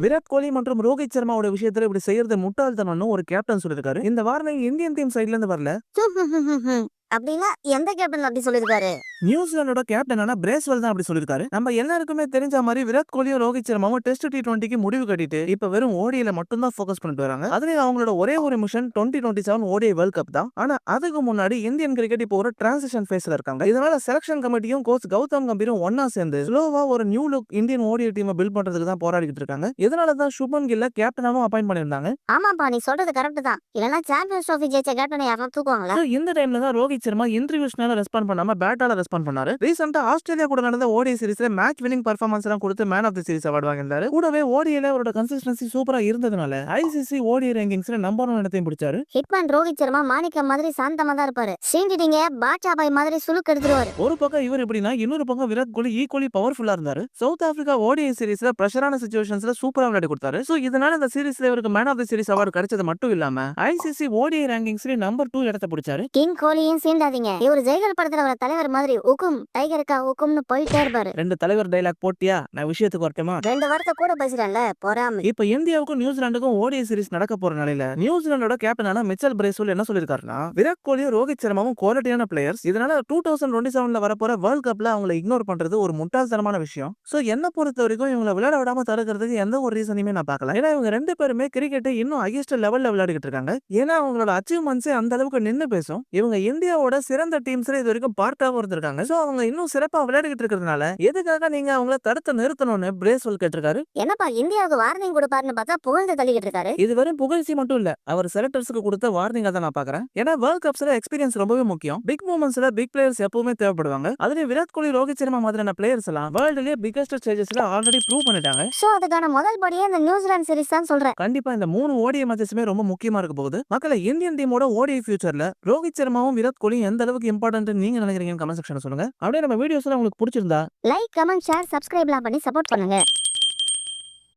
விராட் கோலி மற்றும் ரோஹித் சர்மாவோட விஷயத்துல இப்படி செய்யறது முட்டாள்தனம்னு ஒரு கேப்டன் சொல்லிருக்காரு. இந்த வார்னிங் இந்தியன் டீம் சைட்ல இருந்து வரல. அப்படின்னா எந்த கேப்டன் அப்படி சொல்லிருக்காரு? நியூசிலாண்டோட கேப்டனான பிரேஸ்வெல் தான் அப்படி சொல்லிருக்காரு. நம்ம எல்லாருக்குமே தெரிஞ்ச மாதிரி விராட் கோலியும் ரோஹித் சர்மாவும் டெஸ்ட் T20க்கு முடிவு கட்டிட்டு இப்ப வெறும் ஓடியில மட்டும் தான் ஃபோக்கஸ் பண்ணிட்டு வராங்க. அதுலயும் அவங்களோட ஒரே ஒரு மிஷன் 2027 ஓடிஐ வேர்ல்ட் கப் தான். ஆனா அதுக்கு முன்னாடி இந்தியன் கிரிக்கெட் இப்போ ஒரு டிரான்சிஷன் ஃபேஸ்ல இருக்காங்க. இதனால செலக்ஷன் கமிட்டியும் கோச் கௌதம் கம்பீரும் ஒன்னா சேர்ந்து ஸ்லோவா ஒரு நியூ லுக் இந்தியன் ஓடிஐ டீமை பில்ட் பண்றதுக்கு தான் போராடிட்டு இருக்காங்க. இதனால தான் சுப்மன் கில்ல கேப்டனாவும் அப்பாயிண்ட் பண்ணிருந்தாங்க. ஆமாப்பா, நீ சொல்றது கரெக்ட் தான். இல்லனா சாம்பியன்ஸ் ட்ரோஃபி ஜெயிச்ச கேப்டனை யாரும் தூக்குவாங்களா? இந்த டைம்ல தான் ரோஹித் சர்மா இன்டர்வியூஸ்னால ரெஸ்பாண்ட் பண்ணாம பேட்டால ரெஸ்பாண்ட் பண்ணாரு. ரீசெண்டா ஆஸ்திரேலியா கூட நடந்த ஓடிஐ சீரிஸ்ல மேட்ச் வின்னிங் பெர்ஃபார்மன்ஸ் எல்லாம் கொடுத்து man of the series award வாங்கினாரு. கூடவே ஓடிஐல அவரோட கன்சிஸ்டன்சி சூப்பரா இருந்ததுனால ஐசிசி ஓடிஐ ரேங்கிங்ஸ்ல நம்பர் 1 இடத்தையும் பிடிச்சாரு. ஹிட்மேன் ரோஹித் சர்மா மாணிக்கம் மாதிரி சாந்தமா தான் இருப்பாரு. சீண்டிடிங்க பாட்சா பாய் மாதிரி சுலுக்கு எடுத்துருவாரு. ஒரு பக்கம் இவர் இப்படின்னா இன்னொரு பக்கம் விராட் கோலி ஈக்குவலி பவர்ஃபுல்லா இருந்தாரு. சவுத் ஆப்பிரிக்கா ஓடிஐ சீரிஸ்ல பிரஷரான சிச்சுவேஷன்ஸ்ல சூப்பரா விளையாடி கொடுத்தாரு. சோ இதனால இந்த சீரிஸ்ல இவருக்கு man of the series award கிடைச்சது மட்டும் இல்லாம ஐசிசி ஓடிஐ ரேங்கிங்ஸ்ல நம்பர் 2 இடத்தை பிடிச்சாரு. கிங் கோலியும் சீண்டாதீங்க. இவர் ஜெயலலிதா படத்துல வர தலைவர் மாதிரி உக்கும் டைகருக்கா உக்கும்னு போயிட்டே இருப்பாரு. ரெண்டு தலைவர் டைலாக் போட்டியா? நான் விஷயத்துக்கு வரட்டுமா? 2 வாரத்தை கூட பேசுறேன்ல, பொறாம. இப்ப இந்தியாவுக்கும் நியூசிலாந்துக்கும் ஓடிஐ சீரிஸ் நடக்க போற நிலையில நியூசிலாந்தோட கேப்டனான மிச்சல் பிரேஸ்வெல் என்ன சொல்லிருக்காருன்னா, விராட் கோலியும் ரோஹித் சர்மாவும் குவாலிட்டியான பிளேயர்ஸ். இதனால 2027ல வரப்போற வேர்ல்ட் கப்ல அவங்களை இக்னோர் பண்றது ஒரு முட்டாள்தனமான விஷயம். சோ என்ன பொறுத்த வரைக்கும் இவங்களை விளையாட விடாம தடுக்கிறதுக்கு எந்த ஒரு ரீசனையுமே நான் பார்க்கல. ஏன்னா இவங்க ரெண்டு பேருமே கிரிக்கெட் இன்னும் ஹையஸ்ட் லெவல்ல விளையாடிட்டு இருக்காங்க. ஏன்னா அவங்களோட அச்சீவ்மெண்ட்ஸே அந்த அளவுக்கு நின்னு பேசும். இவங்க இந்தியாவோட சிறந்த டீம்ஸ்ல இது வரைக்கும் பார்ட்டாவும் இருந்திருக்காங்க. சோ அவங்க இன்னும் சிறப்பா விளையாடிட்டு இருக்கிறதுனால எதுக்காக நீங்க அவங்கள தடுத்து நிறுத்தணும்னு பிரேஸ்வெல் கேட்டிருக்காரு. என்னப்பா இந்தியாவுக்கு வார்னிங் கொடுப்பாருன்னு பார்த்தா புகழ்ந்து தள்ளிக்கிட்டு இருக்காரு. இது வெறும் புகழ்ச்சி மட்டும் இல்ல, அவர் செலக்டர்ஸ்க்கு கொடுத்த வார்னிங்கா தான் நான் பாக்குறேன். ஏன்னா வேர்ல்ட் கப்ஸ்ல எக்ஸ்பீரியன்ஸ் ரொம்பவே முக்கியம். பிக் மூமெண்ட்ஸ்ல பிக் பிளேயர்ஸ் எப்பவுமே தேவைப்படுவாங்க. அதுலயும் விராட் கோலி ரோஹித் சர்மா மாதிரியான பிளேயர்ஸ் எல்லாம் வேர்ல்ட்லயே பிகெஸ்ட் ஸ்டேஜஸ்ல ஆல்ரெடி ப்ரூவ் பண்ணிட்டாங்க. சோ அதுக்கான முதல் படியே இந்த நியூசிலாந்து சீரிஸ் தான் சொல்றேன். கண்டிப்பா இந்த 3 ஓடிஐ மேட்சஸுமே ரொம்ப முக்கியமா இருக்க போகுது. மக்களை இந்தியன் டீமோட ஓடிஐ ஃபியூச்சர்ல ரோஹித் சர்மாவும் விராட் கோலியும் எந்த அளவுக்கு இம்பார்ட்டன்ட் நீங்க நினைக்கிறீங்கன்னு கமெண்ட் செக்ஷன்ல சொல்லுங்க. அப்படியே நம்ம வீடியோஸ்லாம் உங்களுக்கு பிடிச்சிருந்தா லைக், கமெண்ட், ஷேர், சப்ஸ்கிரைப்லாம் பண்ணி சப்போர்ட் பண்ணுங்க.